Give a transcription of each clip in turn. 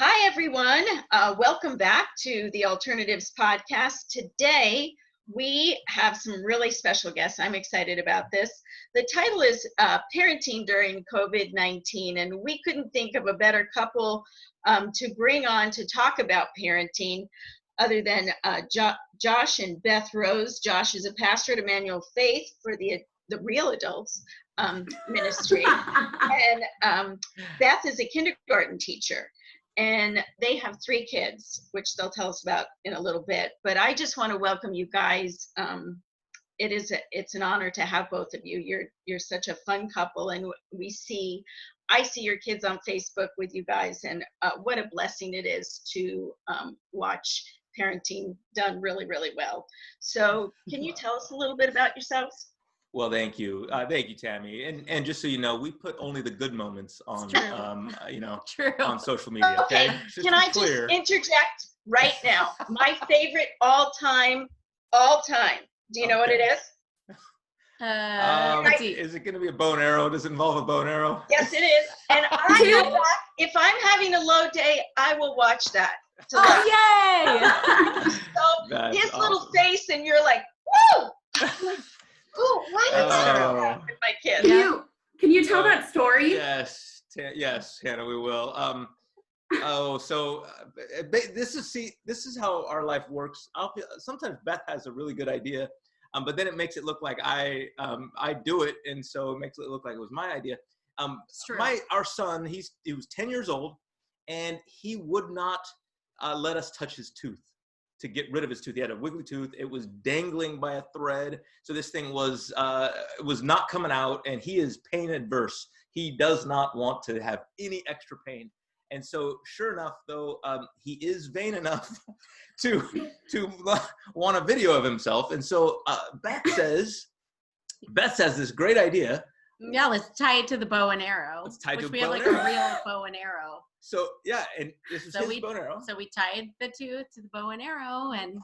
Hi, everyone. Welcome back to the Alternatives Podcast. Today, we have some really special guests. I'm excited about this. The title is Parenting During COVID-19, and we couldn't think of a better couple to bring on to talk about parenting other than Josh and Beth Rose. Josh is a pastor at Emmanuel Faith for the Real Adults ministry, and Beth is a kindergarten teacher. And they have 3 kids, which they'll tell us about in a little bit. But I just want to welcome you guys. It's an honor to have both of you. You're such a fun couple, and I see your kids on Facebook with you guys, and what a blessing it is to watch parenting done really, really well. So, can you tell us a little bit about yourselves? Well, thank you, Tammy. And just so you know, we put only the good moments on, on social media. Okay. Can I just interject right now? My favorite all time. Do you know what it is? Is it going to be a bow and arrow? Does it involve a bow and arrow? Yes, it is. And if I'm having a low day, I will watch that. Yay! So his awesome little face, and you're like, woo! Oh, why with my kids? Can you tell that story? Yes, Hannah, we will. This is how our life works. Sometimes Beth has a really good idea, but then it makes it look like I do it, and so it makes it look like it was my idea. Our son, he was 10 years old, and he would not let us touch his tooth. To get rid of his tooth. He had a wiggly tooth. It was dangling by a thread. So this thing was not coming out, and he is pain adverse. He does not want to have any extra pain. And so sure enough, though, he is vain enough to want a video of himself. And so Beth says this great idea. Yeah, let's tie it to the bow and arrow. We have like a real bow and arrow. So yeah, and this is his bow and arrow. So we tied the tooth to the bow and arrow, and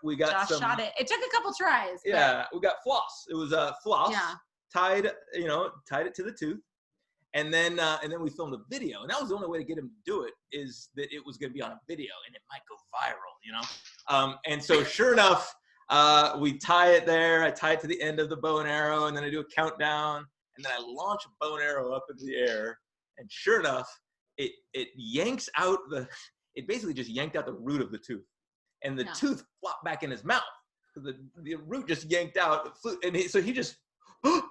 we got Josh shot it. It took a couple tries. Yeah, we got floss. It was floss. Yeah. Tied it to the tooth, and then we filmed a video, and that was the only way to get him to do it, is that it was going to be on a video, and it might go viral, And so sure enough, we tie it there. I tie it to the end of the bow and arrow, and then I do a countdown, and then I launch a bow and arrow up into the air, and sure enough, it yanks out it basically just yanked out the root of the tooth, and the tooth flopped back in his mouth. The root just yanked out, and so he just, oh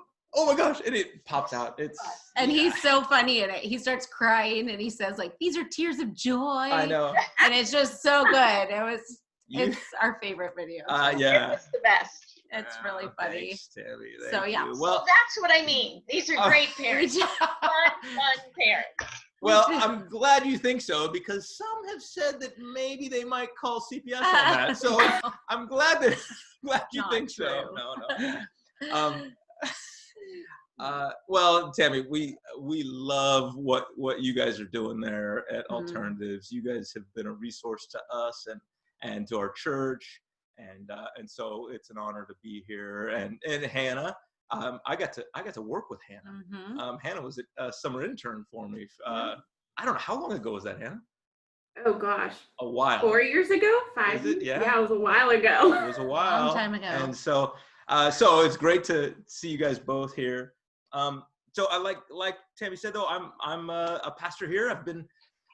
my gosh, and it pops out. He's so funny in it. He starts crying, and he says, like, these are tears of joy. I know. And it's just so good. It's our favorite video. It was the best. It's really funny. Thanks, Tammy. Thank you. Well, that's what I mean. These are great parents. fun parents. Well, I'm glad you think so, because some have said that maybe they might call CPS on that. So I'm glad you think so. No. Well, Tammy, we love what you guys are doing there at Alternatives. You guys have been a resource to us and to our church, and so it's an honor to be here. And Hannah. I got to work with Hannah. Mm-hmm. Hannah was a summer intern for me. I don't know, how long ago was that, Hannah? Oh gosh, a while. 4 years ago, 5. Is it? Yeah, it was a while ago. It was a while, long time ago. And so it's great to see you guys both here. So I like Tammy said, though, I'm a pastor here. I've been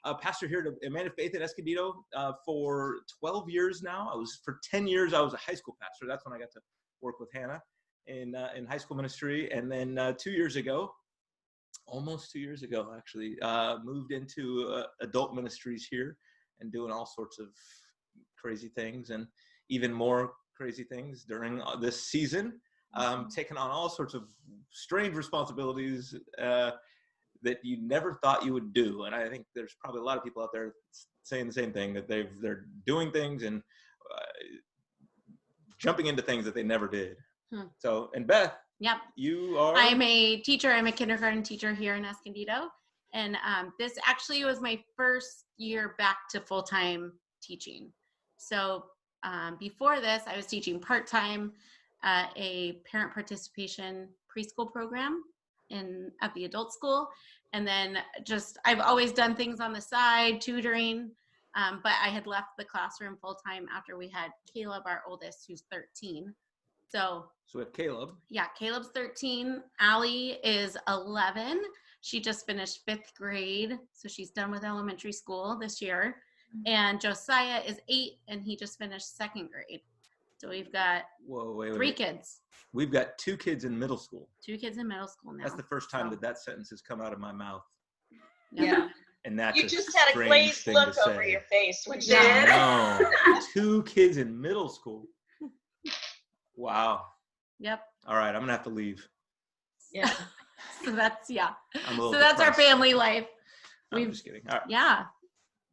a pastor here at Emmanuel Faith in Escondido for 12 years now. For 10 years I was a high school pastor. That's when I got to work with Hannah in high school ministry, and then 2 years ago, almost 2 years ago actually, moved into adult ministries here and doing all sorts of crazy things, and even more crazy things during this season, taking on all sorts of strange responsibilities that you never thought you would do. And I think there's probably a lot of people out there saying the same thing, that they're doing things and jumping into things that they never did. So, and Beth, yep, you are? I'm a teacher. I'm a kindergarten teacher here in Escondido. And this actually was my first year back to full-time teaching. So before this, I was teaching part-time a parent participation preschool program at the adult school. And then I've always done things on the side, tutoring, but I had left the classroom full time after we had Caleb, our oldest, who's 13. So we have Caleb. Yeah, Caleb's 13. Allie is 11. She just finished 5th grade, so she's done with elementary school this year. And Josiah is 8, and he just finished 2nd grade. So we've got three kids. We've got 2 kids in middle school. 2 kids in middle school now. That's the first time that sentence has come out of my mouth. Yeah. And that's you just had a glazed look over your face when you did. No, 2 kids in middle school. Wow. Yep. All right, I'm gonna have to leave. Yeah. So that's I'm a little So that's our depressed. family life. I'm just kidding. All right. Yeah.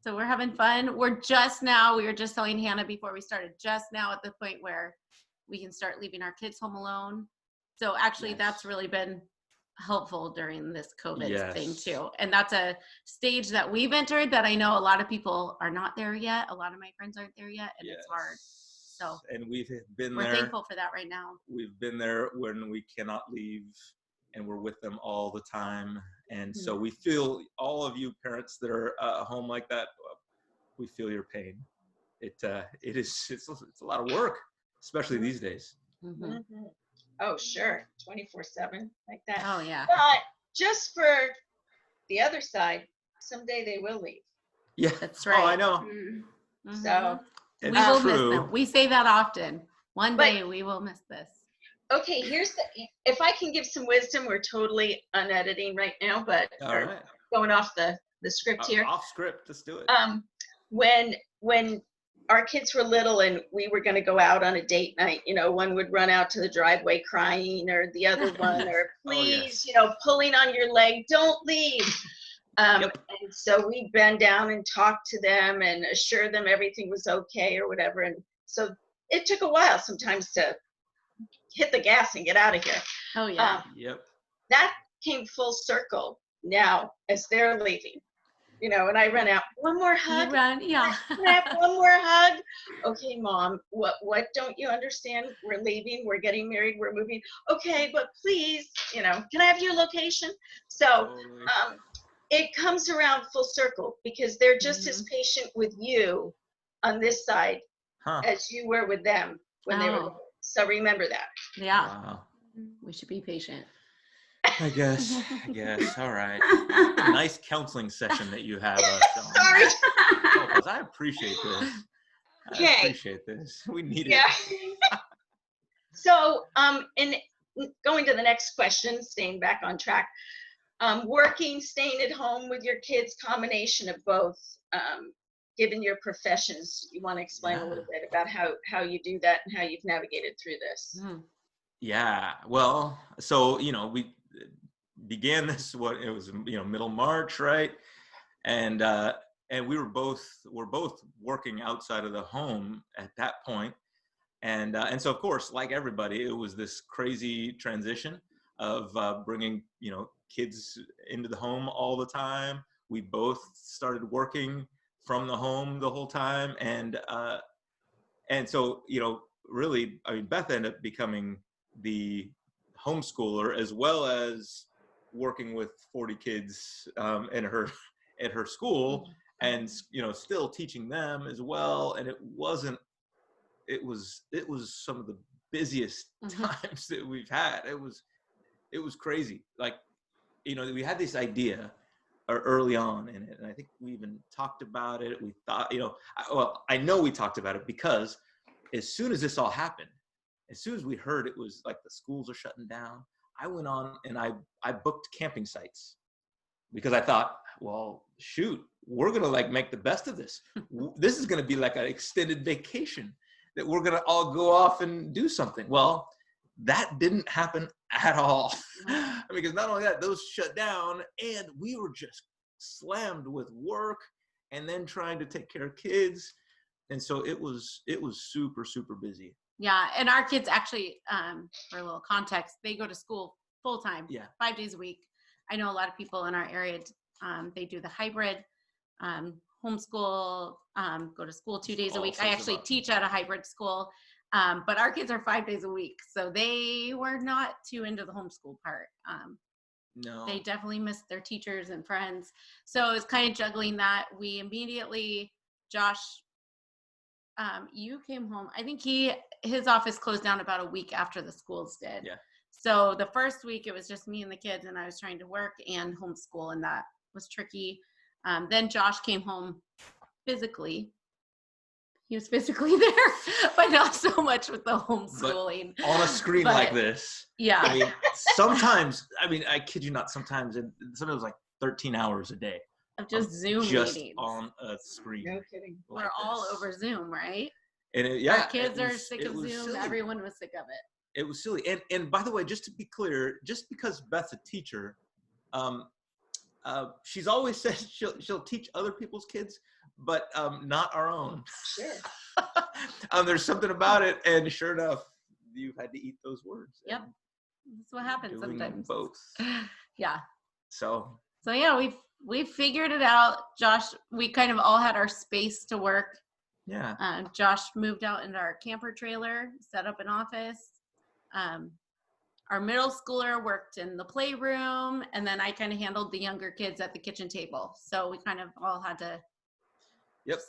So we're having fun. We were just telling Hannah before we started, just now at the point where we can start leaving our kids home alone. So actually that's really been helpful during this COVID thing too. And that's a stage that we've entered that I know a lot of people are not there yet. A lot of my friends aren't there yet, and it's hard. So, and we've been we're there. thankful for that right now. We've been there when we cannot leave, and we're with them all the time. And so we feel, all of you parents that are home like that, we feel your pain. It's a lot of work, especially these days. Mm-hmm. Oh, sure. 24/7 like that. Oh, yeah. But just for the other side, someday they will leave. Yeah, that's right. Oh, I know. Mm-hmm. So we will miss them. We say that often. One day we will miss this. Okay, if I can give some wisdom, we're totally unediting right now, but going off the script here. Off script, let's do it. When our kids were little and we were going to go out on a date night, one would run out to the driveway crying, or the other one, or please, pulling on your leg, don't leave. And so we'd bend down and talk to them and assure them everything was okay or whatever. And so it took a while sometimes to hit the gas and get out of here. Oh, yeah. That came full circle now as they're leaving. And I run out, one more hug. You run, yeah. Can I have one more hug? Okay, Mom, what don't you understand? We're leaving, we're getting married, we're moving. Okay, but please, can I have your location? So it comes around full circle, because they're just as patient with you on this side as you were with them when they were little. So remember that. Yeah. Wow. We should be patient. I guess. All right. Nice counseling session that you have. Sorry. I appreciate this. Okay. I appreciate this. We need it. So, in going to the next question, staying back on track, working, staying at home with your kids, combination of both, given your professions. You want to explain a little bit about how you do that and how you've navigated through this? Yeah. Well, so, we began this, it was, middle March, right? And we were both working outside of the home at that point. And so, of course, like everybody, it was this crazy transition of bringing, kids into the home all the time. We both started working from the home the whole time. And so, really, Beth ended up becoming the homeschooler, as well as working with 40 kids at her school, and still teaching them as well. And it was some of the busiest times that we've had. It was crazy. Like, we had this idea early on in it, and I think we even talked about it. We thought, I know we talked about it, because as soon as this all happened, as soon as we heard it was like the schools are shutting down, I went on and I booked camping sites, because I thought, well, shoot, we're going to make the best of this. This is going to be like an extended vacation that we're going to all go off and do something. Well, that didn't happen at all. Because not only that, those shut down, and we were just slammed with work and then trying to take care of kids. And so it was super, super busy. Yeah. And our kids actually, for a little context, they go to school full time, 5 days a week. I know a lot of people in our area, they do the hybrid homeschool, go to school 2 days a week. I actually teach at a hybrid school, but our kids are 5 days a week. So they were not too into the homeschool part. No. They definitely missed their teachers and friends. So it was kind of juggling that. We immediately, Josh, you came home. I think his office closed down about a week after the schools did. Yeah. So the first week it was just me and the kids, and I was trying to work and homeschool, and that was tricky. Then Josh came home physically. He was physically there, but not so much with the homeschooling. But on a screen like this. Yeah. I mean, sometimes, I kid you not, sometimes it was like 13 hours a day. Of just Zoom just meetings. on a screen. No kidding. We're all over Zoom, right? And Our kids are sick of Zoom. Silly. Everyone was sick of it. It was silly. And by the way, just to be clear, just because Beth's a teacher, she's always said she'll teach other people's kids, but not our own. Sure. There's something about it, and sure enough, you've had to eat those words. Yep. That's what happens Doing sometimes. both. Yeah. So yeah, we've figured it out. Josh, we kind of all had our space to work. yeah. Josh moved out into our camper trailer, set up an office. Our middle schooler worked in the playroom, and then I kind of handled the younger kids at the kitchen table. So we kind of all had to Yep.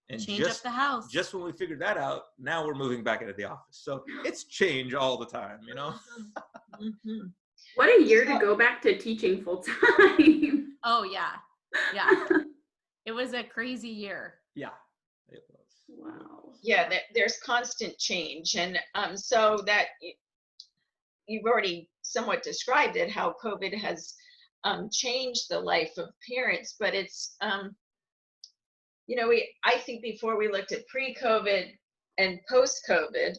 And change up the house. Just when we figured that out, now we're moving back into the office. So it's change all the time, Mm-hmm. What a year to go back to teaching full time. Oh yeah. It was a crazy year. Yeah, it was. Wow. Yeah, there's constant change. And so that you've already somewhat described it, how COVID has changed the life of parents, but it's, I think before we looked at pre-COVID and post-COVID,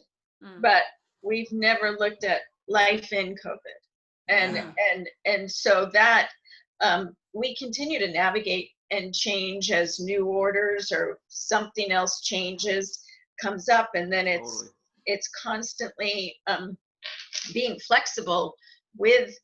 but we've never looked at life in COVID. And so that we continue to navigate and change as new orders or something else comes up, and then it's constantly being flexible with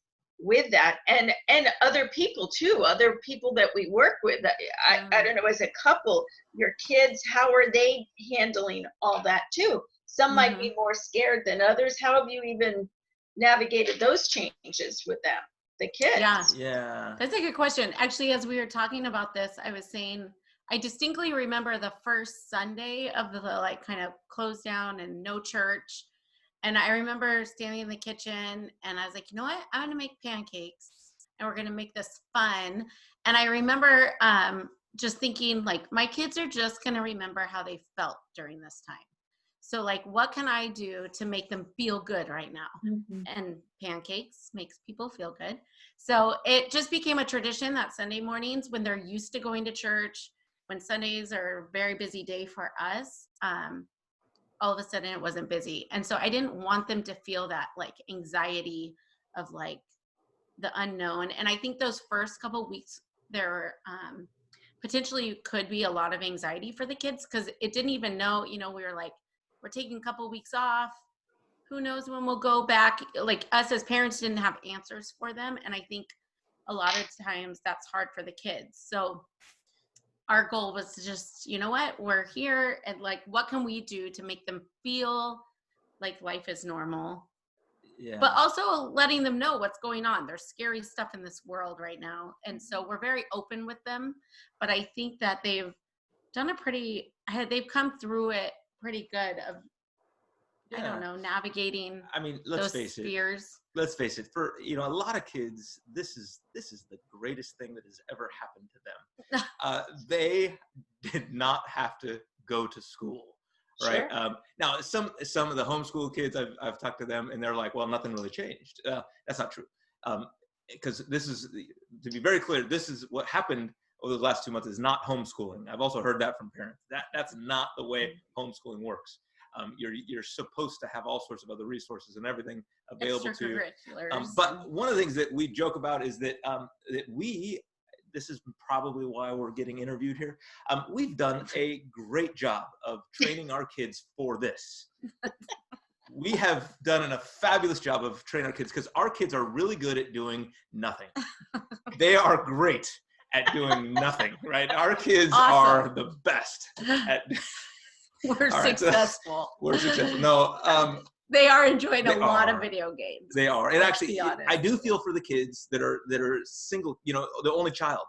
that, and other people too, other people that we work with. I don't know, as a couple, your kids, how are they handling all that too? Some might be more scared than others. How have you even navigated those changes with them, the kids? Yeah. That's a good question. Actually, as we were talking about this, I was saying I distinctly remember the first Sunday of the kind of close down and no church. And I remember standing in the kitchen, and I was like, you know what? I'm going to make pancakes, and we're going to make this fun. And I remember just thinking, my kids are just going to remember how they felt during this time. So what can I do to make them feel good right now? And pancakes makes people feel good. So it just became a tradition that Sunday mornings, when they're used to going to church, when Sundays are a very busy day for us, all of a sudden it wasn't busy. And so I didn't want them to feel that anxiety of the unknown. And I think those first couple of weeks there potentially could be a lot of anxiety for the kids, because it didn't even know, we were we're taking a couple of weeks off. Who knows when we'll go back? Us as parents didn't have answers for them. And I think a lot of times that's hard for the kids. So our goal was to just, you know what, we're here, and what can we do to make them feel like life is normal? Yeah. But also letting them know what's going on. There's scary stuff in this world right now. And so we're very open with them. But I think that they've done they've come through it pretty good of, I don't know, navigating let's face fears. Let's face it, for a lot of kids, this is the greatest thing that has ever happened to them. They did not have to go to school, right? Sure. Now some of the homeschool kids, I've talked to them, and they're like, well, nothing really changed. That's not true, because this is, to be very clear, this is what happened over the last 2 months is not homeschooling. I've also heard that from parents. That's not the way homeschooling works. You're supposed to have all sorts of other resources and everything available to you. But one of the things that we joke about is that this is probably why we're getting interviewed here. We've done a great job of training our kids for this. We have done a fabulous job of training our kids, because our kids are really good at doing nothing. They are great at doing nothing, right? Our kids are the best at We're successful. We're successful. No, They are enjoying They a lot of are. video games. They are. And Let's actually, be honest. I do feel for the kids that are single, you know, the only child,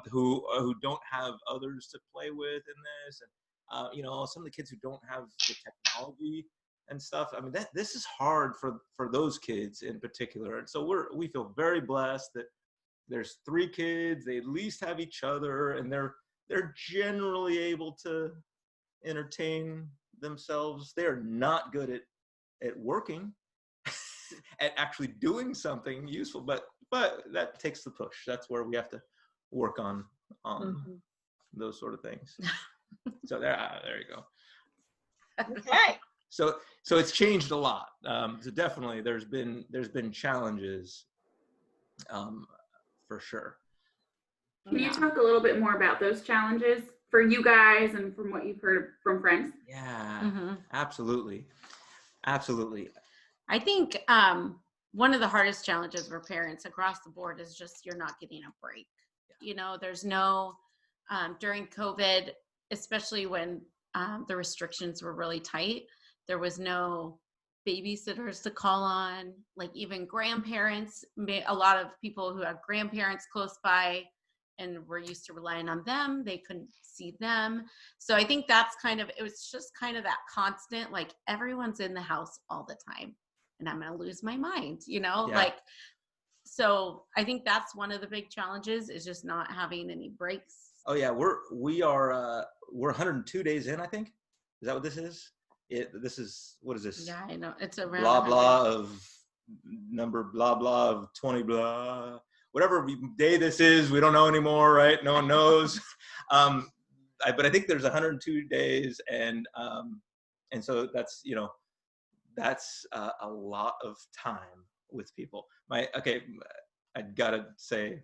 who don't have others to play with in this, and you know, some of the kids who don't have the technology and stuff. I mean, this is hard for those kids in particular. And so we feel very blessed that there's 3 kids. They at least have each other, and they're generally able to entertain themselves. They're not good at working, at actually doing something useful, but that takes the push. That's where we have to work on those sort of things. So there you go. Okay. So it's changed a lot. So definitely there's been challenges, for sure. Can you talk a little bit more about those challenges for you guys and from what you've heard from friends? Yeah, absolutely. I think one of the hardest challenges for parents across the board is just you're not getting a break. You know, there's no, during COVID, especially when the restrictions were really tight, there was no babysitters to call on, like even grandparents. A lot of people who have grandparents close by and were used to relying on them, they couldn't see them. So I think that's it was just kind of that constant, like everyone's in the house all the time and I'm going to lose my mind, you know, like, so I think that's one of the big challenges is just not having any breaks. Oh yeah. We're 102 days in, I think. Is that what this is? What is this? Yeah, I know. It's around blah, 100. blah of number, blah, blah of 20, blah, whatever day this is, we don't know anymore, right? No one knows. But I think there's 102 days, and so that's, you know, that's a lot of time with people. I gotta say,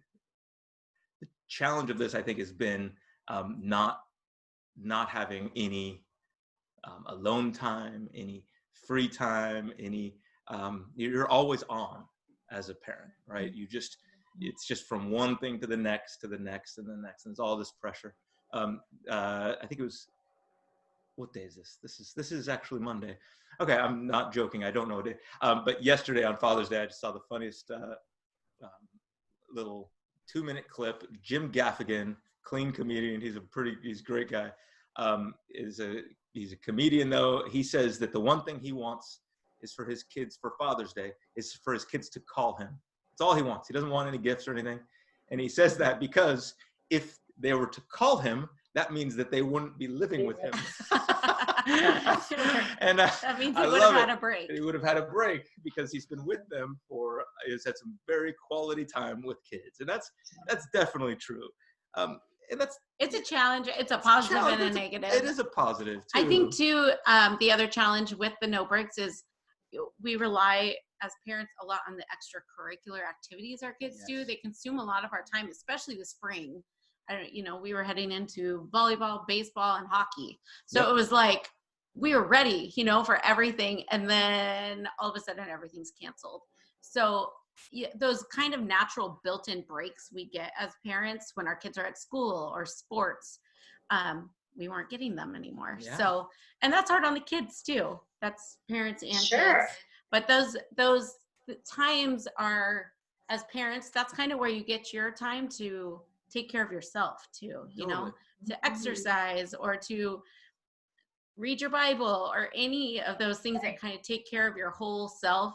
the challenge of this, I think, has been not having any alone time, any free time, you're always on as a parent, right? It's just from one thing to the next, and the next, and it's all this pressure. I think it was, what day is this? This is actually Monday. Okay, I'm not joking. I don't know day. But yesterday on Father's Day, I just saw the funniest little 2-minute clip. Jim Gaffigan, clean comedian. He's a great guy. He's a comedian though. He says that the one thing he wants is for his kids, for Father's Day, is for his kids to call him. That's all he wants. He doesn't want any gifts or anything. And he says that because if they were to call him, that means that they wouldn't be living with him. And that means he would have had a break. He would have had a break because he's been with them he's had some very quality time with kids. And that's definitely true. And it's a challenge. It's a positive and a negative. It is a positive too. I think too, the other challenge with the no breaks is we rely as parents a lot on the extracurricular activities our kids do. They consume a lot of our time, especially the spring. We were heading into volleyball, baseball, and hockey. So it was like, we were ready, for everything. And then all of a sudden everything's canceled. So those kind of natural built-in breaks we get as parents when our kids are at school or sports, we weren't getting them anymore. Yeah. So, and that's hard on the kids too. That's parents and kids. But those times are, as parents, that's kind of where you get your time to take care of yourself too, to exercise or to read your Bible or any of those things that kind of take care of your whole self.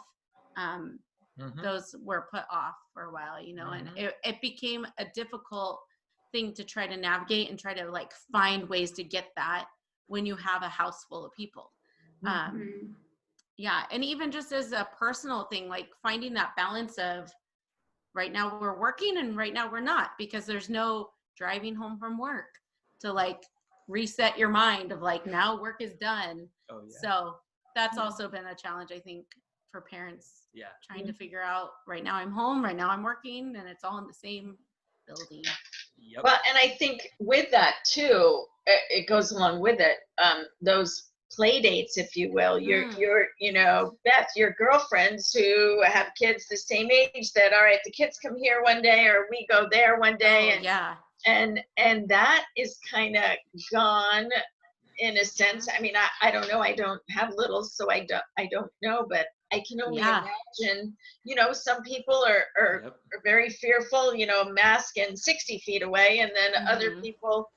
Those were put off for a while, and it became a difficult thing to try to navigate and try to find ways to get that when you have a house full of people. Yeah. And even just as a personal thing, finding that balance of right now we're working and right now we're not, because there's no driving home from work to reset your mind of now work is done. Oh, yeah. So that's also been a challenge, I think, for parents. Yeah. Trying to figure out right now I'm home, right now I'm working, and it's all in the same building. Yep. Well, and I think with that too, it goes along with it. Those play dates, if you will, your Beth, your girlfriends who have kids the same age that, all right, the kids come here one day or we go there one day. And that is kind of gone in a sense. I mean, I don't know. I don't have littles, so I don't know, but I can only imagine, you know, some people are very fearful, you know, mask and 60 feet away, and then other people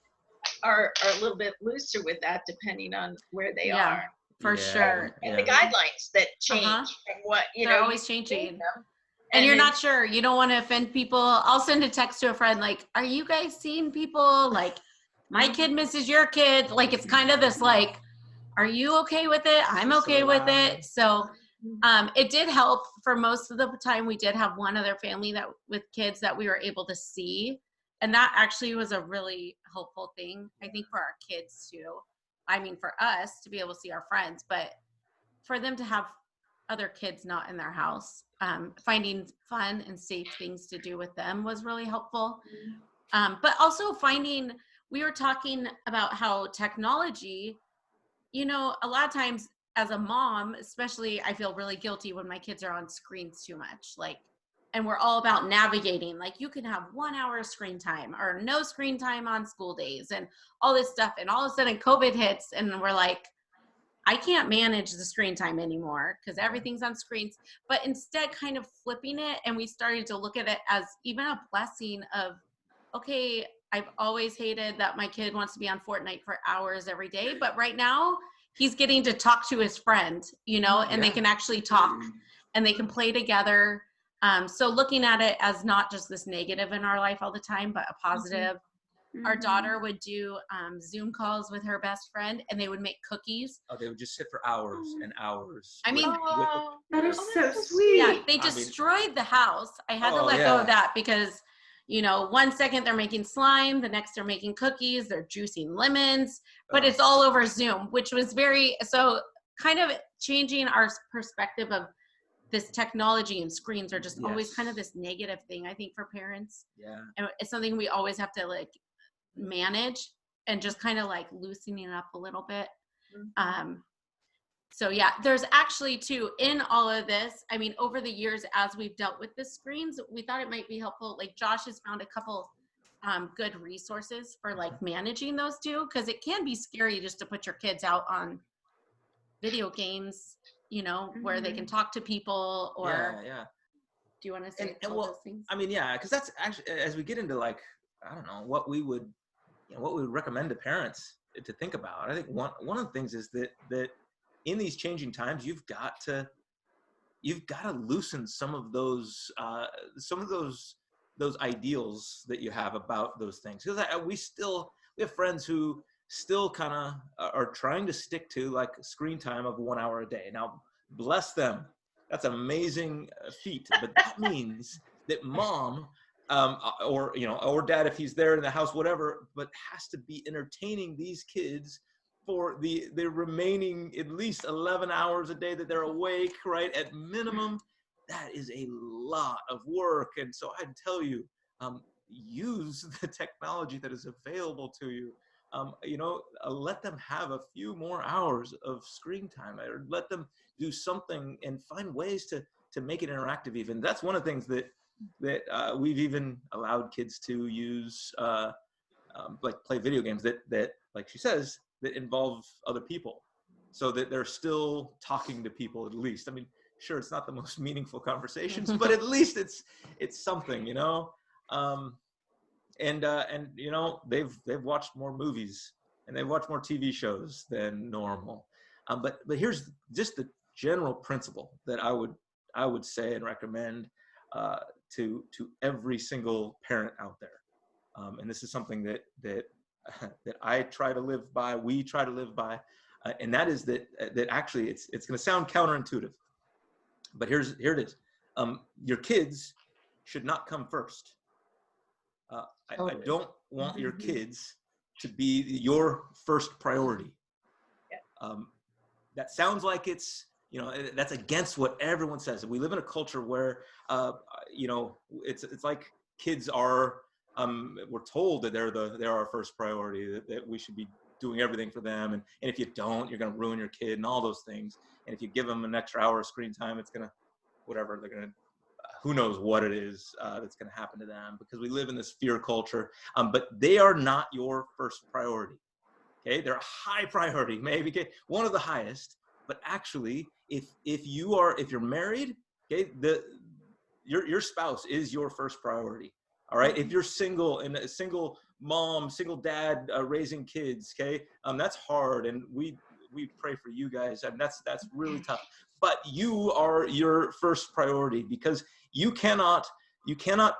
are a little bit looser with that, depending on where they are. For sure. And the guidelines that change from what, you They're know, always changing. Them. And you're not sure. You don't want to offend people. I'll send a text to a friend like, are you guys seeing people? Like, my kid misses your kid. Like, it's kind of this like, are you okay with it? I'm okay with it. So it did help. For most of the time, we did have one other family that with kids that we were able to see. And that actually was a really helpful thing, I think, for our kids too. I mean, for us to be able to see our friends, but for them to have other kids not in their house, finding fun and safe things to do with them was really helpful. But also finding, we were talking about how technology, you know, a lot of times as a mom, especially, I feel really guilty when my kids are on screens too much. Like, and we're all about navigating, like you can have 1 hour of screen time or no screen time on school days and all this stuff. And all of a sudden COVID hits and we're like, I can't manage the screen time anymore because everything's on screens, but instead kind of flipping it. And we started to look at it as even a blessing of, okay, I've always hated that my kid wants to be on Fortnite for hours every day, but right now he's getting to talk to his friend, you know, and they can actually talk and they can play together. So looking at it as not just this negative in our life all the time, but a positive. Our daughter would do Zoom calls with her best friend and they would make cookies. Oh, they would just sit for hours and hours. I mean, that is so sweet. Yeah, they destroyed the house. I had to let go of that because, you know, 1 second they're making slime, the next they're making cookies, they're juicing lemons, but it's all over Zoom, which was so kind of changing our perspective of this technology and screens are just always kind of this negative thing, I think, for parents. Yeah. And it's something we always have to like manage and just kind of like loosening it up a little bit. So yeah, there's actually too, in all of this, I mean, over the years, as we've dealt with the screens, we thought it might be helpful. Like Josh has found a couple good resources for like managing those two, because it can be scary just to put your kids out on video games, you know, where they can talk to people or do you want to say those things? I mean, because that's actually, as we get into like, I don't know, what we would recommend to parents to think about. I think one of the things is that in these changing times, you've got to loosen some of those ideals that you have about those things. Because we have friends who still kind of are trying to stick to like screen time of 1 hour a day. Now, bless them. That's an amazing feat, but that means that mom or dad, if he's there in the house, whatever, but has to be entertaining these kids for the remaining at least 11 hours a day that they're awake, right? At minimum, that is a lot of work. And so I'd tell you, use the technology that is available to you. Let them have a few more hours of screen time, or let them do something and find ways to make it interactive. Even that's one of the things that we've even allowed kids to use, like play video games that like she says, that involve other people, so that they're still talking to people at least. I mean, sure, it's not the most meaningful conversations, but at least it's something, you know. And you know, they've watched more movies and they've watched more TV shows than normal. But here's just the general principle that I would say and recommend to every single parent out there. And this is something that I try to live by, we try to live by, and that is that actually it's going to sound counterintuitive, but here it is. Your kids should not come first. I don't want your kids to be your first priority. That sounds like it's, you know, that's against what everyone says. We live in a culture where, you know, it's like kids are, we're told that they're our first priority, that we should be doing everything for them. And if you don't, you're going to ruin your kid and all those things. And if you give them an extra hour of screen time, it's going to, whatever, they're going to, who knows what it is that's going to happen to them, because we live in this fear culture. But they are not your first priority. Okay, they're a high priority, maybe one of the highest. But actually, if you're married, okay, your spouse is your first priority. All right. If you're single and a single mom, single dad raising kids, okay, that's hard, and we pray for you guys, and that's really tough. But you are your first priority, because you cannot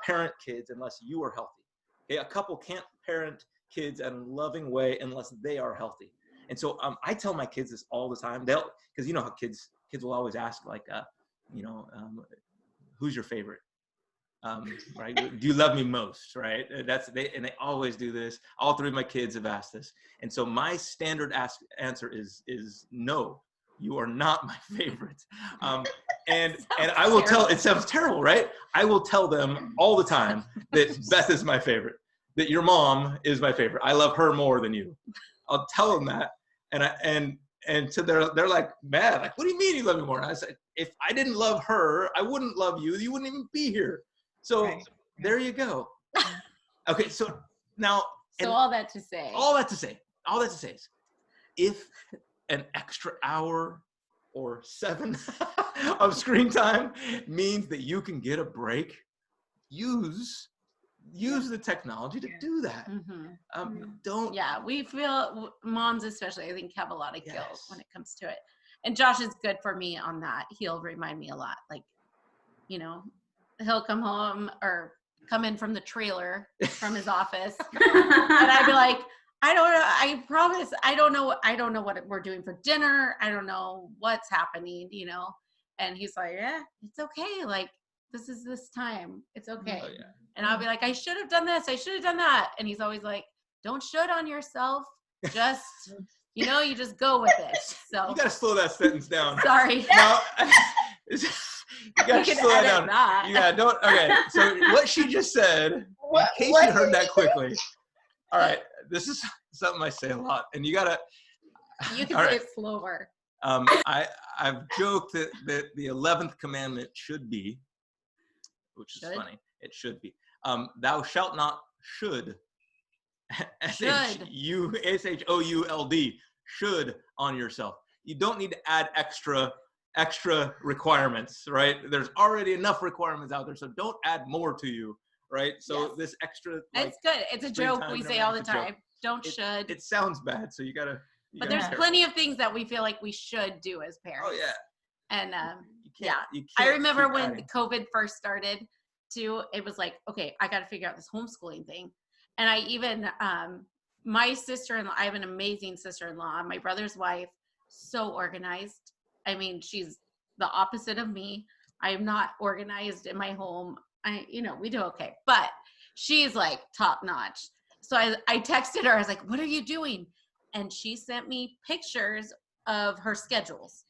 parent kids unless you are healthy. Okay, a couple can't parent kids in a loving way unless they are healthy. And so I tell my kids this all the time. Because you know how kids will always ask, like, who's your favorite? Right? Do you love me most? Right? And they always do this. All three of my kids have asked this. And so my standard answer is no, you are not my favorite. And I will tell, it sounds terrible, right? I will tell them all the time that Beth is my favorite, that your mom is my favorite. I love her more than you. I'll tell them that. And so they're like mad, like, what do you mean you love me more? And I said, if I didn't love her, I wouldn't love you. You wouldn't even be here. So there you go. Okay, so now. So all that to say is, if an extra hour or 7 of screen time means that you can get a break, use the technology to do that. Don't. Yeah, we feel, moms especially, I think, have a lot of guilt when it comes to it. And Josh is good for me on that. He'll remind me a lot. Like, you know, he'll come home or come in from the trailer from his office, and I'd be like, I promise, I don't know what we're doing for dinner. I don't know what's happening, you know? And he's like, yeah, it's okay. Like, this is this time. It's okay. Oh, yeah. And I'll be like, I should have done this. I should have done that. And he's always like, don't should on yourself. Just, you know, you just go with it. So you got to slow that sentence down. Sorry. No, you got to slow that down. That. Yeah, don't. Okay. So what she just said, in case you heard that quickly. All right. This is something I say a lot, and you can say it slower. I've joked that the 11th commandment should be, which is funny. It should be, thou shalt not should. SHOULD, should on yourself. You don't need to add extra requirements, right? There's already enough requirements out there, so don't add more to you, right? So this extra, like, it's good. It's a joke we say all the time. Don't should. It sounds bad, so you gotta. But there's plenty of things that we feel like we should do as parents. Oh yeah. And you can't I remember when COVID first started too, it was like, okay, I got to figure out this homeschooling thing. And I even, my sister-in-law, I have an amazing sister-in-law, my brother's wife, so organized. I mean, she's the opposite of me. I am not organized in my home. We do okay, but she's like top notch. So I texted her, I was like, what are you doing? And she sent me pictures of her schedules.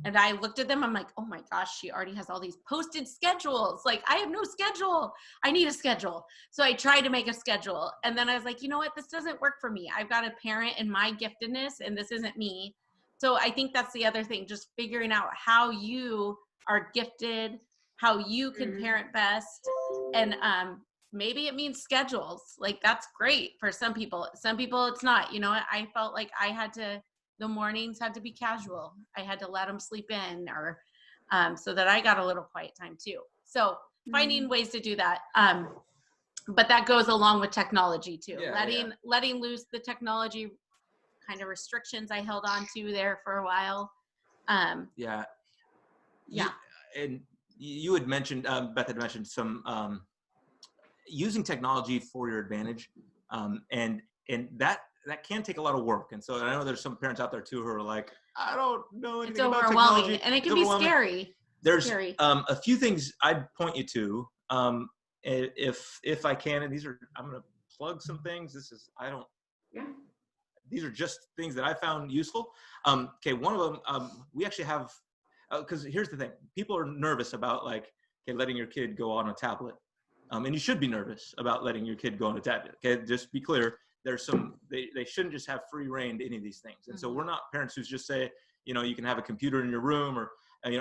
And I looked at them. I'm like, oh my gosh, she already has all these posted schedules. Like, I have no schedule. I need a schedule. So I tried to make a schedule. And then I was like, you know what? This doesn't work for me. I've got a parent in my giftedness, and this isn't me. So I think that's the other thing, just figuring out how you are gifted, how you can parent best. And maybe it means schedules. Like, that's great for some people. Some people it's not. You know, I felt like the mornings had to be casual. I had to let them sleep in, or so that I got a little quiet time too. So finding ways to do that. But that goes along with technology too. Letting loose the technology kind of restrictions I held on to there for a while. And you had mentioned, Beth had mentioned some using technology for your advantage, and that can take a lot of work. And so I know there's some parents out there too who are like, I don't know anything about technology. And it can be scary. There's a few things I'd point you to, if I can, and I'm going to plug some things. These are just things that I found useful. Okay, one of them, we actually have, because here's the thing. People are nervous about, like, okay, letting your kid go on a tablet. And you should be nervous about letting your kid go on a tablet. Okay, just be clear. There's they shouldn't just have free reign to any of these things. And so we're not parents who just say, you can have a computer in your room, or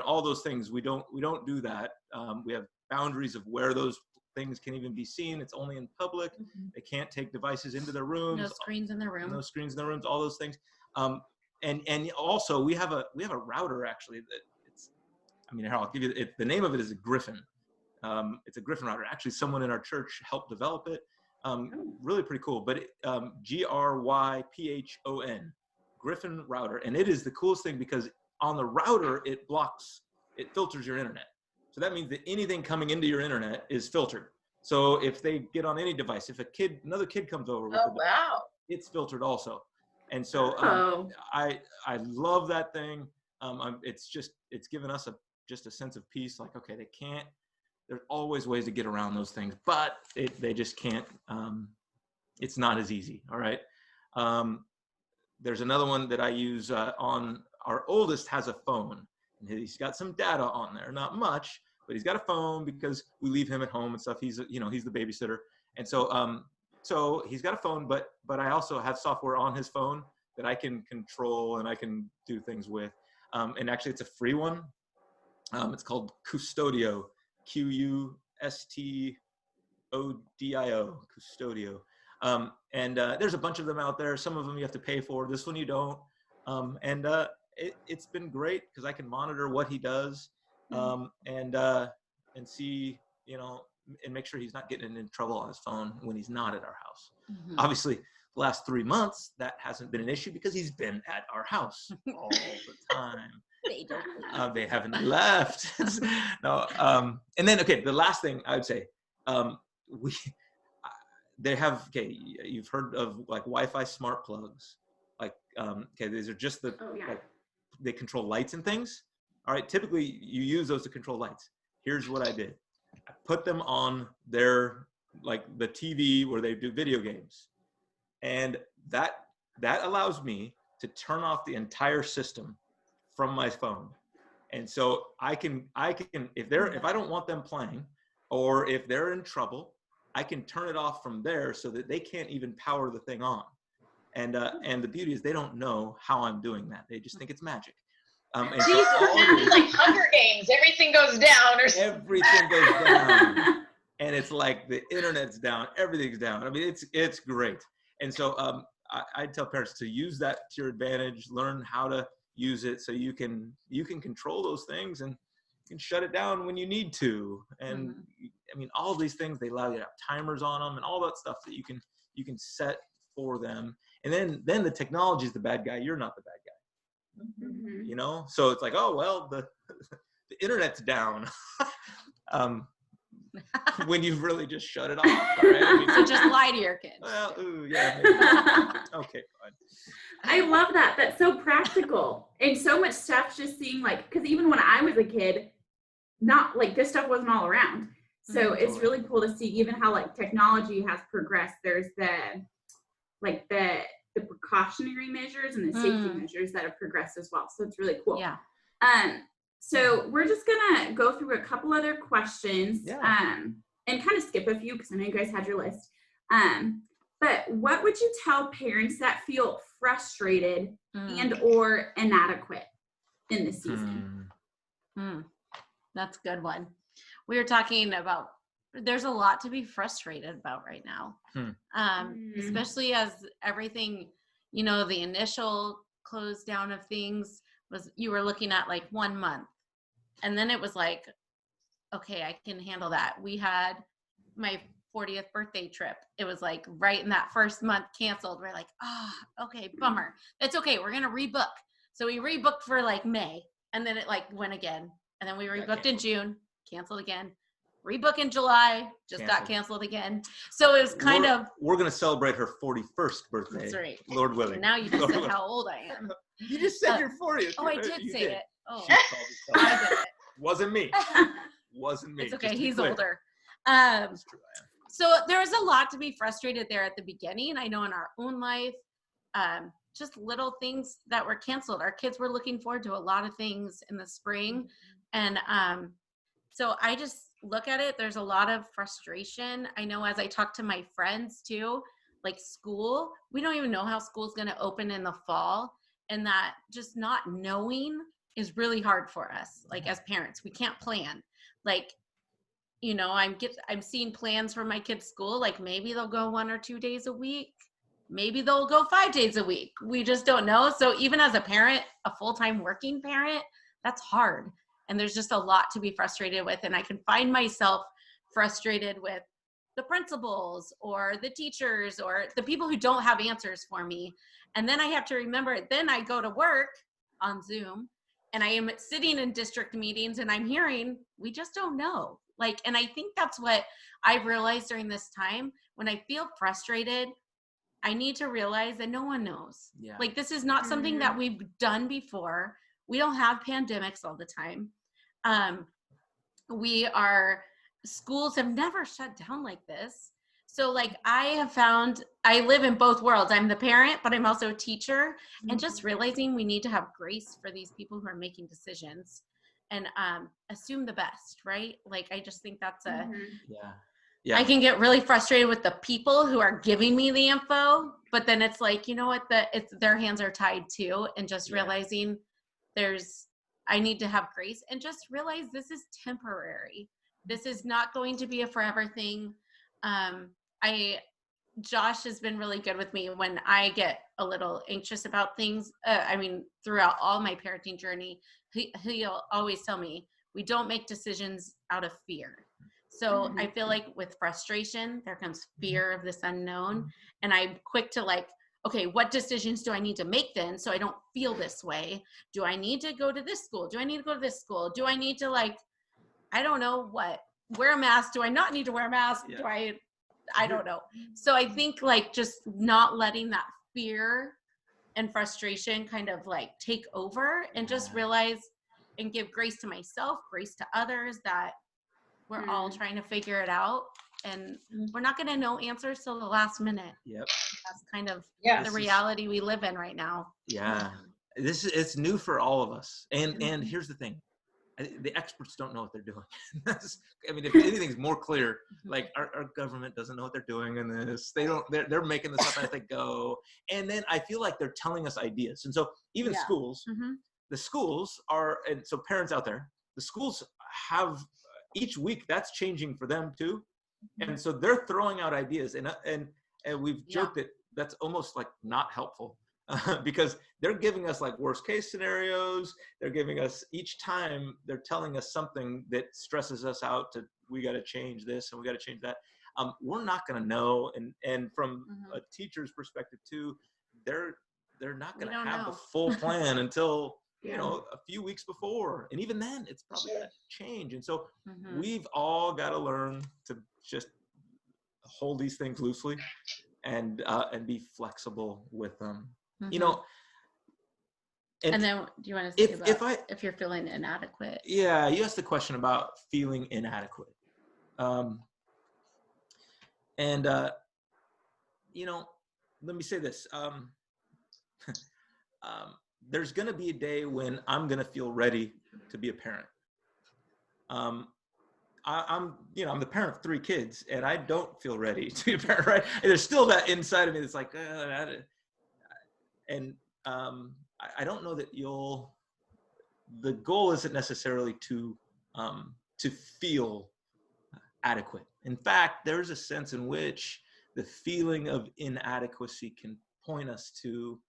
all those things. We don't do that. We have boundaries of where those things can even be seen. It's only in public. They can't take devices into their rooms. No screens in their room. No screens in their rooms. All those things. And also we have a router actually that it's. I mean, I'll give you it. The name of it is a Griffin. It's a Griffin router. Actually, someone in our church helped develop it. Really pretty cool. But Gryphon, Griffin router, and it is the coolest thing because on the router it filters your internet. So that means that anything coming into your internet is filtered. So if they get on any device, if another kid comes over with wow, it's filtered also. And so I love that thing. It's given us just a sense of peace. Like, okay, there's always ways to get around those things, but they just can't. It's not as easy. All right. There's another one that I use on our oldest has a phone. And he's got some data on there, not much, but he's got a phone because we leave him at home and stuff. He's the babysitter. And so so he's got a phone, but I also have software on his phone that I can control and I can do things with. And actually it's a free one. It's called Custodio, Custodio, Custodio. And there's a bunch of them out there. Some of them you have to pay for. This one you don't. It's been great because I can monitor what he does and see, and make sure he's not getting in trouble on his phone when he's not at our house. Obviously, the last 3 months, that hasn't been an issue because he's been at our house all the time. They haven't left. No. And then, okay, the last thing I would say, they have, okay, you've heard of like Wi-Fi smart plugs. Like, okay, these are just like, they control lights and things. All right, typically you use those to control lights. Here's what I did. I put them on their, like the TV where they do video games. And that allows me to turn off the entire system from my phone. And so I can if I don't want them playing or if they're in trouble, I can turn it off from there so that they can't even power the thing on. And the beauty is they don't know how I'm doing that. They just think it's magic. And Jesus, it's like Hunger Games. Everything goes down. Everything goes down. And it's like the internet's down. Everything's down. I mean, it's great. And so I tell parents to use that to your advantage. Learn how to use it so you can control those things and you can shut it down when you need to. And I mean, all of these things, they allow you to have timers on them and all that stuff that you can set for them. And then the technology is the bad guy. You're not the bad guy. So it's like, oh well, the internet's down when you've really just shut it off. Right? I mean, so just lie to your kids. Well, yeah, maybe. Okay, fine. I love that. That's so practical. And so much stuff just seeing like, because even when I was a kid, not like this stuff wasn't all around. So it's really cool to see even how like technology has progressed. There's the precautionary measures and the safety measures that have progressed as well. So it's really cool. Yeah. So we're just gonna go through a couple other questions and kind of skip a few because I know you guys had your list. But what would you tell parents that feel frustrated and or inadequate in this season? That's a good one. We were talking about there's a lot to be frustrated about right now. Especially as everything, the initial close down of things was you were looking at like 1 month. And then it was like, okay, I can handle that. We had my 40th birthday trip. It was like right in that first month canceled. We're like, okay, bummer. It's okay. We're going to rebook. So we rebooked for like May and then it like went again. And then we rebooked in June, canceled again. Rebook in July, got canceled again. So it was we're going to celebrate her 41st birthday. That's right. Lord willing. Now you just said how old I am. You just said your 40th. Oh, I did say it. Oh, I did it. Wasn't me. It's okay. He's older. That's true. So there was a lot to be frustrated there at the beginning. I know in our own life, just little things that were canceled. Our kids were looking forward to a lot of things in the spring. And so I just look at it, there's a lot of frustration. I know as I talk to my friends too, like school, we don't even know how school's going to open in the fall. And that just not knowing is really hard for us. Like as parents, we can't plan. Like I'm seeing plans for my kids' school. Like maybe they'll go 1 or 2 days a week. Maybe they'll go 5 days a week. We just don't know. So even as a parent, a full-time working parent, that's hard. And there's just a lot to be frustrated with. And I can find myself frustrated with the principals or the teachers or the people who don't have answers for me. And then I have to remember, then I go to work on Zoom and I am sitting in district meetings and I'm hearing, we just don't know. Like, and I think that's what I've realized during this time. When I feel frustrated, I need to realize that no one knows. Yeah. Like, this is not something that we've done before. We don't have pandemics all the time. Schools have never shut down like this. So like I have found, I live in both worlds. I'm the parent, but I'm also a teacher, and just realizing we need to have grace for these people who are making decisions and assume the best, right? Like, I just think that's Yeah. I can get really frustrated with the people who are giving me the info, but then it's like, you know what, it's their hands are tied too. And just realizing I need to have grace and just realize this is temporary. This is not going to be a forever thing. Josh has been really good with me when I get a little anxious about things. Throughout all my parenting journey, he'll always tell me, we don't make decisions out of fear. So I feel like with frustration, there comes fear of this unknown. And I'm quick to like, okay, what decisions do I need to make then so I don't feel this way? Do I need to go to this school? Do I need to go to this school? Do I need to I don't know wear a mask? Do I not need to wear a mask? Yeah. Do I don't know. So I think just not letting that fear and frustration kind of take over and just realize and give grace to myself, grace to others, that we're all trying to figure it out, and we're not going to know answers till the last minute. Yep. That's kind of the This reality we live in right now. Yeah. It's new for all of us. And here's the thing. The experts don't know what they're doing. If anything's more clear, like our government doesn't know what they're doing in this. They're making this up as they go. And then I feel like they're telling us ideas. And so even schools, the schools are, and so parents out there, the schools have each week that's changing for them too. And so they're throwing out ideas and we've joked that that's almost like not helpful. Because they're giving us worst case scenarios. They're giving us, each time they're telling us something that stresses us out to, we got to change this and we got to change that. We're not going to know. And from a teacher's perspective too, they're not going to have the full plan until, a few weeks before. And even then it's probably going to change. And so we've all got to learn to just hold these things loosely and be flexible with them. And then do you want to say if you're feeling inadequate? Yeah, you asked the question about feeling inadequate. Let me say this. There's going to be a day when I'm going to feel ready to be a parent. I'm the parent of 3 kids, and I don't feel ready to be a parent, right? And there's still that inside of me that's like, I don't know that the goal isn't necessarily to feel adequate. In fact, there's a sense in which the feeling of inadequacy can point us to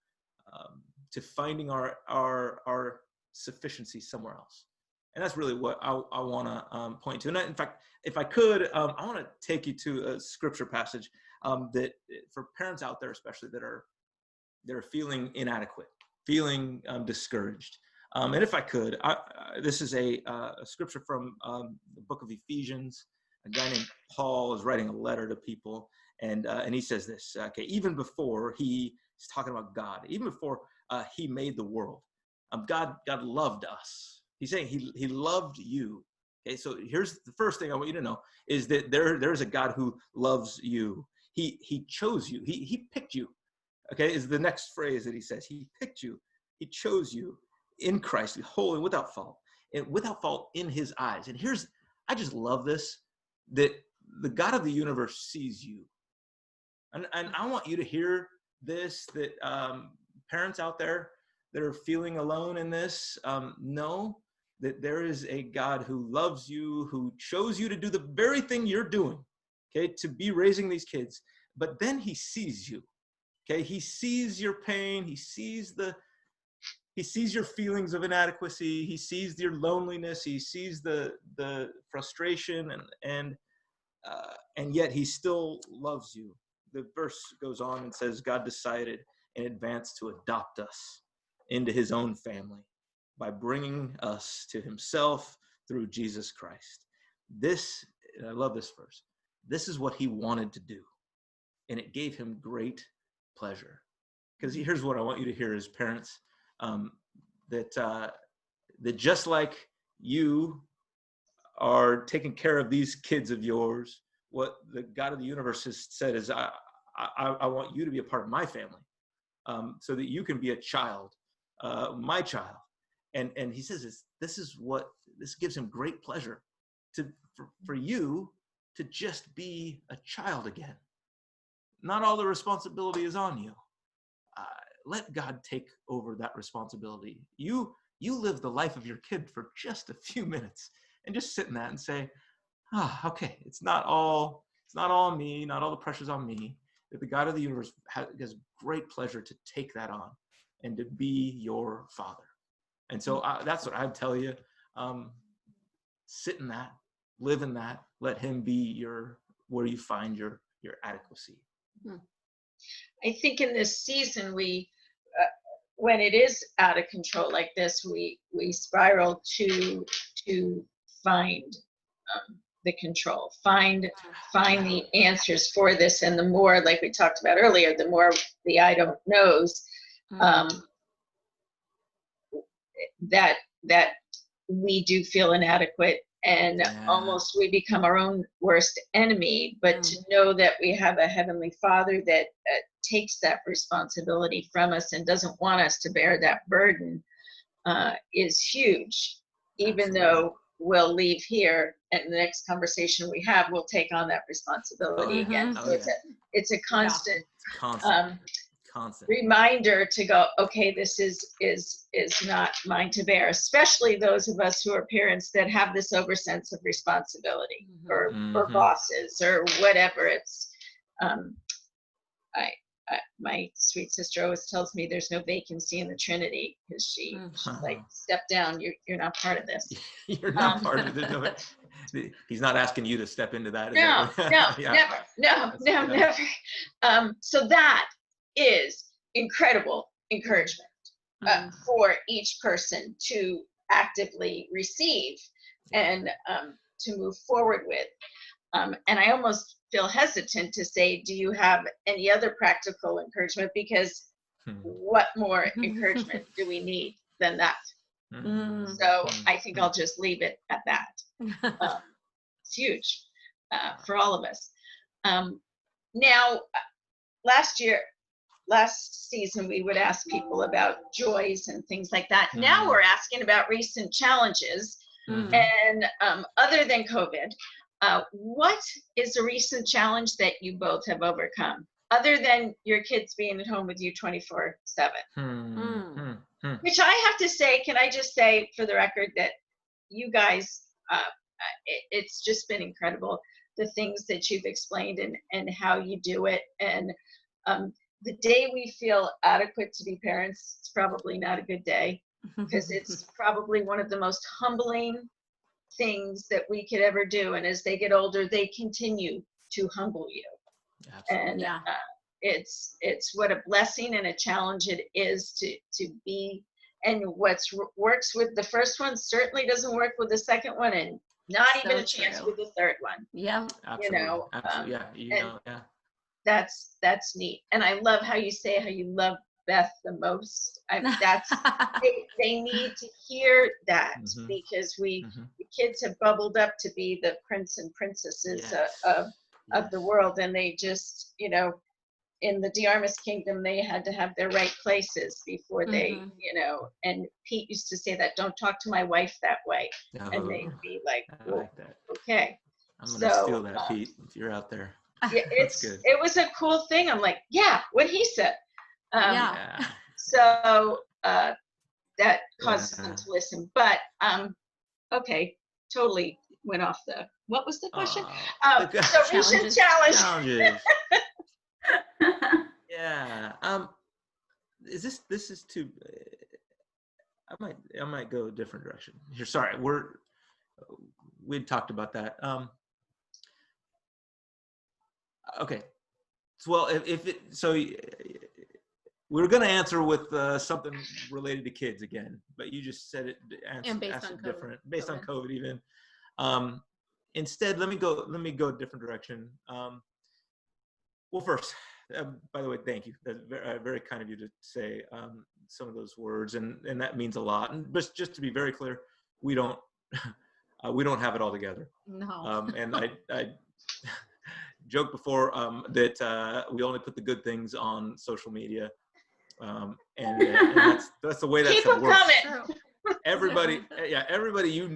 finding our sufficiency somewhere else. And that's really what I want to point to. And in fact, if I could, I want to take you to a scripture passage that for parents out there, especially that are feeling inadequate, feeling discouraged. And if I could, this is a scripture from the book of Ephesians. A guy named Paul is writing a letter to people, and he says this. Okay, even before he's talking about God, even before he made the world, God loved us. He's saying he loved you. Okay, so here's the first thing I want you to know is that there's a God who loves you. He chose you. He picked you. Okay, is the next phrase that he says. He picked you. He chose you in Christ, holy, without fault, and without fault in his eyes. And I just love this, that the God of the universe sees you. And I want you to hear this, that parents out there that are feeling alone in this, know that there is a God who loves you, who chose you to do the very thing you're doing, okay, to be raising these kids. But then he sees you, okay? He sees your pain. He sees your feelings of inadequacy. He sees your loneliness. He sees the frustration, and yet he still loves you. The verse goes on and says, God decided in advance to adopt us into his own family by bringing us to himself through Jesus Christ. This, and I love this verse, this is what he wanted to do, and it gave him great pleasure. Because here's what I want you to hear as parents, that just like you are taking care of these kids of yours, what the God of the universe has said is, I want you to be a part of my family, so that you can be a child, my child. And he says this gives him great pleasure for you to just be a child again. Not all the responsibility is on you. Let God take over that responsibility. You live the life of your kid for just a few minutes and just sit in that and say, okay, it's not all me, not all the pressure's on me. That the God of the universe has great pleasure to take that on and to be your father. And so that's what I'd tell you. Sit in that, live in that, let him be where you find your adequacy. I think in this season, when it is out of control like this, we spiral to find the control, find the answers for this. And the more, like we talked about earlier, the more the I don't knows, that we do feel inadequate, and almost we become our own worst enemy. But to know that we have a Heavenly Father that takes that responsibility from us and doesn't want us to bear that burden is huge. Even though we'll leave here and the next conversation we have, we'll take on that responsibility again. So it's a constant reminder to go, okay, this is not mine to bear, especially those of us who are parents that have this oversense of responsibility, or bosses or whatever. It's my sweet sister always tells me there's no vacancy in the Trinity, because she's like, step down, you're not part of this. You're not part of it. He's not asking you to step into that. Never. So that is incredible encouragement for each person to actively receive and to move forward with. And I almost feel hesitant to say, do you have any other practical encouragement? Because what more encouragement do we need than that? So I think I'll just leave it at that. It's huge for all of us. Now, last season, we would ask people about joys and things like that. Now we're asking about recent challenges. And other than COVID, what is a recent challenge that you both have overcome, other than your kids being at home with you 24/7? Which I have to say, can I just say for the record that you guys, it's just been incredible, the things that you've explained and how you do it. And the day we feel adequate to be parents, it's probably not a good day, because it's probably one of the most humbling things that we could ever do. And as they get older, they continue to humble you. Absolutely. And it's what a blessing and a challenge it is to be. And what's works with the first one certainly doesn't work with the second one, and not even a chance with the third one. Absolutely. That's neat. And I love how you say how you love Beth the most. They need to hear that, because the kids have bubbled up to be the prince and princesses of the world, and they just, in the Diarmas kingdom, they had to have their right places before they, and Pete used to say that, don't talk to my wife that way. And they'd be like, well, like that. Okay. I'm going to steal that, Pete, if you're out there. It was a cool thing. I'm like, what he said. So that causes them to listen. But Okay, totally went off the, what was the question? The recent challenge. Challenges. Yeah. This is too, I might go a different direction here. Sorry, we'd talked about that. Okay. So, well, we were going to answer with something related to kids again, but you just said it and based on different, based on COVID even. Instead, let me go a different direction. Well, first, by the way, thank you. That's very, very kind of you to say some of those words, and that means a lot. And just to be very clear, we don't have it all together. No. And I joked before that we only put the good things on social media, and that's the way that stuff works. Coming. Everybody,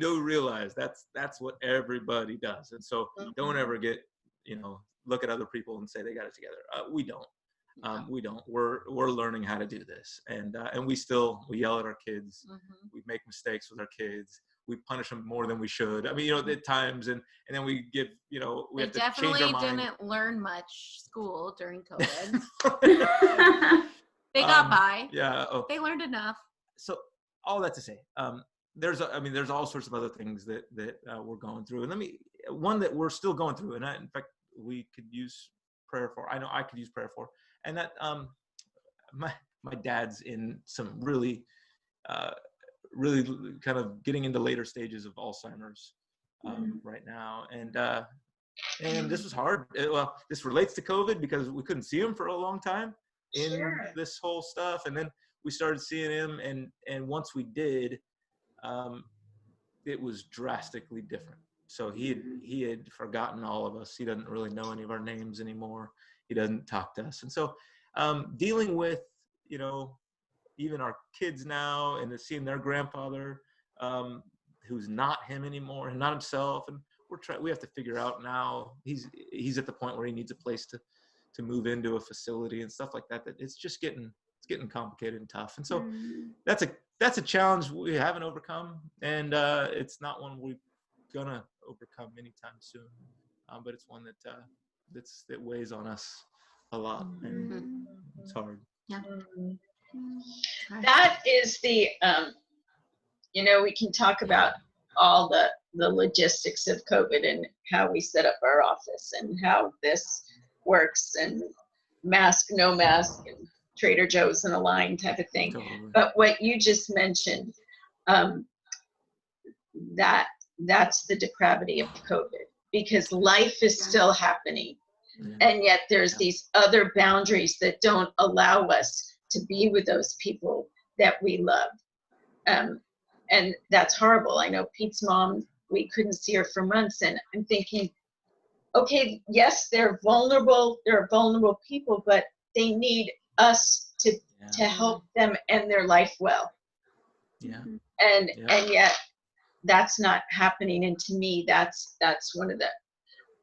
realize that's what everybody does, and so don't ever get look at other people and say they got it together. We don't. We don't. We're learning how to do this, and we yell at our kids. We make mistakes with our kids. We punish them more than we should. I mean, at times, and then we give, we have to change our mind. Definitely didn't learn much school during COVID. They got by. Yeah. Oh. They learned enough. So all that to say, there's all sorts of other things that we're going through, and one that we're still going through, and in fact, we could use prayer for. I know I could use prayer for, and that my dad's in some really kind of getting into later stages of Alzheimer's right now, and this was hard. Well, this relates to COVID because we couldn't see him for a long time in this whole stuff, and then we started seeing him, and once we did, it was drastically different. So he had forgotten all of us. He doesn't really know any of our names anymore. He doesn't talk to us, and so dealing with even our kids now and seeing their grandfather who's not him anymore and not himself, and we have to figure out now. He's at the point where he needs a place to move into a facility and stuff like that. That it's getting complicated and tough, and so that's a challenge we haven't overcome, and it's not one we're gonna overcome anytime soon. But it's one that weighs on us a lot, and it's hard. Yeah. That is the we can talk about all the logistics of COVID and how we set up our office and how this works, and mask, no mask, and Trader Joe's in a line type of thing. Totally. But what you just mentioned, that's the depravity of COVID, because life is still happening, and yet there's these other boundaries that don't allow us to be with those people that we love, and that's horrible. I know Pete's mom, we couldn't see her for months, and I'm thinking, okay, yes, they're vulnerable people, but they need us to help them end their life well. And yet that's not happening. And to me, that's one of the,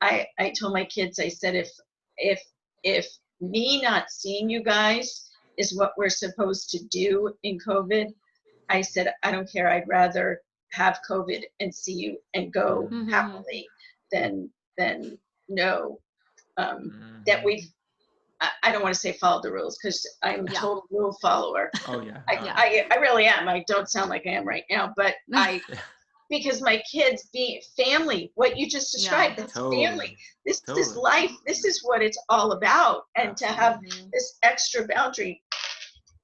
I told my kids, I said, if me not seeing you guys is what we're supposed to do in COVID, I said, I don't care. I'd rather have COVID and see you and go happily than know that we've, I don't want to say follow the rules, because I'm a total rule follower. Oh yeah. I really am. I don't sound like I am right now, but because my kids being family, what you just described, that's family. This is life. This is what it's all about. And to have this extra boundary,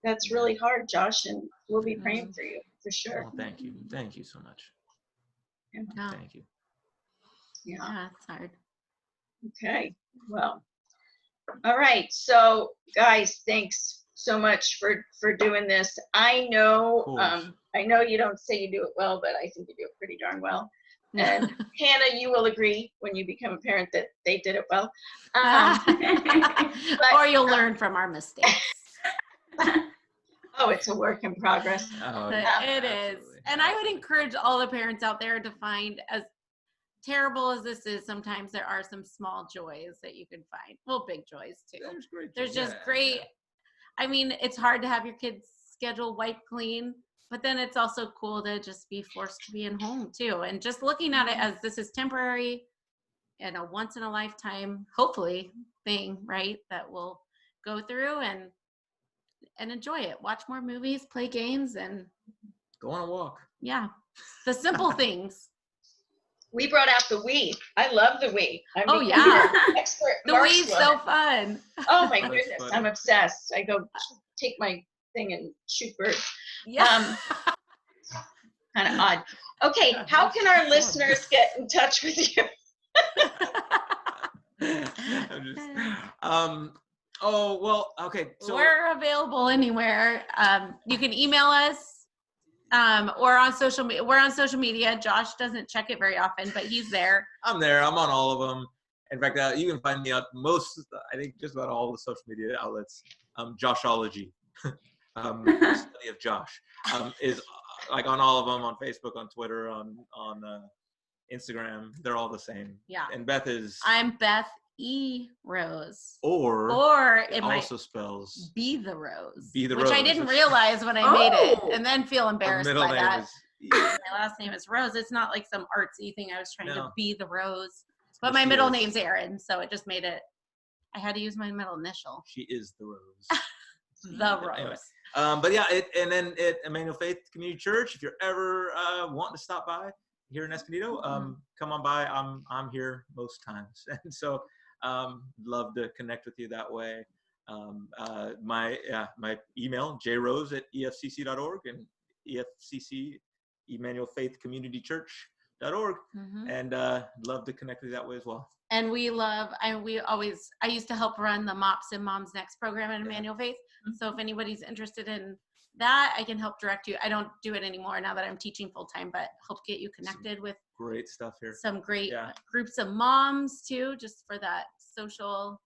that's really hard, Josh, and we'll be praying for you for sure. Well, thank you. Thank you so much. Yeah. Thank you. Yeah, it's hard. Okay. Well, all right. So guys, thanks so much for doing this. I know you don't say you do it well, but I think you do it pretty darn well. And Hannah, you will agree when you become a parent that they did it well. Or you'll learn from our mistakes. Oh, it's a work in progress. Oh, it is. And I would encourage all the parents out there to find, as terrible as this is, sometimes there are some small joys that you can find. Well, big joys too. There's just great. I mean, it's hard to have your kids' schedule wiped clean, but then it's also cool to just be forced to be in home too. And just looking at it as this is temporary and a once in a lifetime, hopefully, thing, right? That we'll go through and enjoy it. Watch more movies, play games, and go on a walk. Yeah. The simple things. We brought out the Wii. I love the Wii. Oh yeah. Expert. The Wii's so fun. Oh my goodness. I'm obsessed. I go take my thing and shoot birds. Yeah. Kind of odd. Okay. How can our listeners get in touch with you? Oh, well, okay. So we're available anywhere. You can email us. Or on social media. We're on social media. Josh doesn't check it very often, but he's there. I'm there. I'm on all of them. In fact, you can find me on I think just about all the social media outlets. Joshology, study of Josh, is like on all of them, on Facebook, on Twitter, on Instagram. They're all the same. Yeah. And Beth is. I'm Beth E. Rose. Or it also spells Be the Rose. Be the which Rose. I didn't realize when I made it, and then feel embarrassed by that. My last name is Rose. It's not like some artsy thing. I was trying to be the Rose, but my middle name's Erin, so it just made it. I had to use my middle initial. She is the Rose. The Rose. Anyway. But yeah, and then at Emmanuel Faith Community Church, if you're ever wanting to stop by here in Escondido, come on by. I'm here most times, and so love to connect with you that way. My email jrose@efcc.org and EFCC Emmanuel Faith Community Church.org, and love to connect with you that way as well. And I used to help run the MOPS and Moms Next program at Emmanuel Faith. So if anybody's interested in that, I can help direct you. I don't do it anymore now that I'm teaching full time, but help get you connected with great stuff here. Some great groups of moms too, just for that social.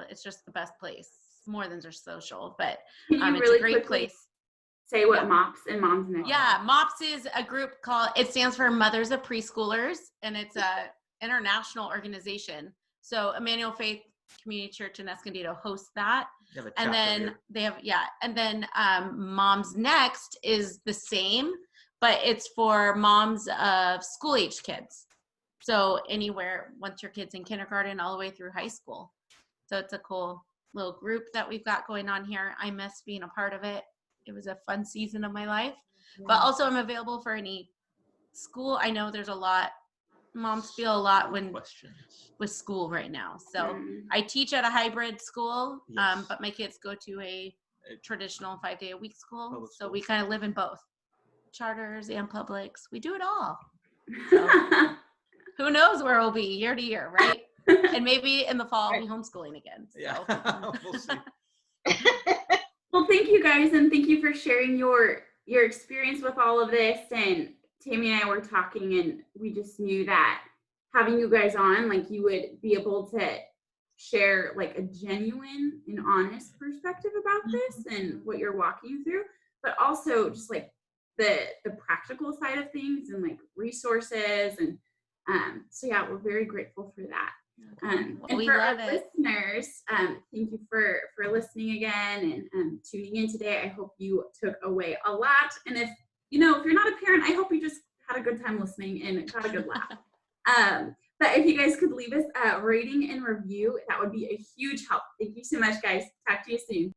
It's just the best place. More than just social, but it's a great place. Say what MOPS and Moms Next. Yeah, MOPS is a group it stands for Mothers of Preschoolers, and it's a international organization. So Emmanuel Faith Community Church in Escondido hosts that. And then they have, and then Moms Next is the same, but it's for moms of school-aged kids. So anywhere, once your kid's in kindergarten all the way through high school. So it's a cool little group that we've got going on here. I miss being a part of it. It was a fun season of my life. But also I'm available for any school. I know there's a lot, moms feel a lot with school right now. So I teach at a hybrid school, but my kids go to a traditional 5-day-a-week school. So we kind of live in both charters and publics. We do it all. So who knows where we'll be year to year, right? And maybe in the fall I'll be homeschooling again. So. Yeah, we'll see. Well, thank you guys, and thank you for sharing your experience with all of this. And Tammy and I were talking, and we just knew that having you guys on, like, you would be able to share like a genuine and honest perspective about this and what you're walking through, but also just like the practical side of things and like resources. And so yeah, we're very grateful for that. And for our listeners, thank you for listening again and tuning in today. I hope you took away a lot. And if you're not a parent, I hope you just had a good time listening and got a good laugh. But if you guys could leave us a rating and review, that would be a huge help. Thank you so much, guys. Talk to you soon.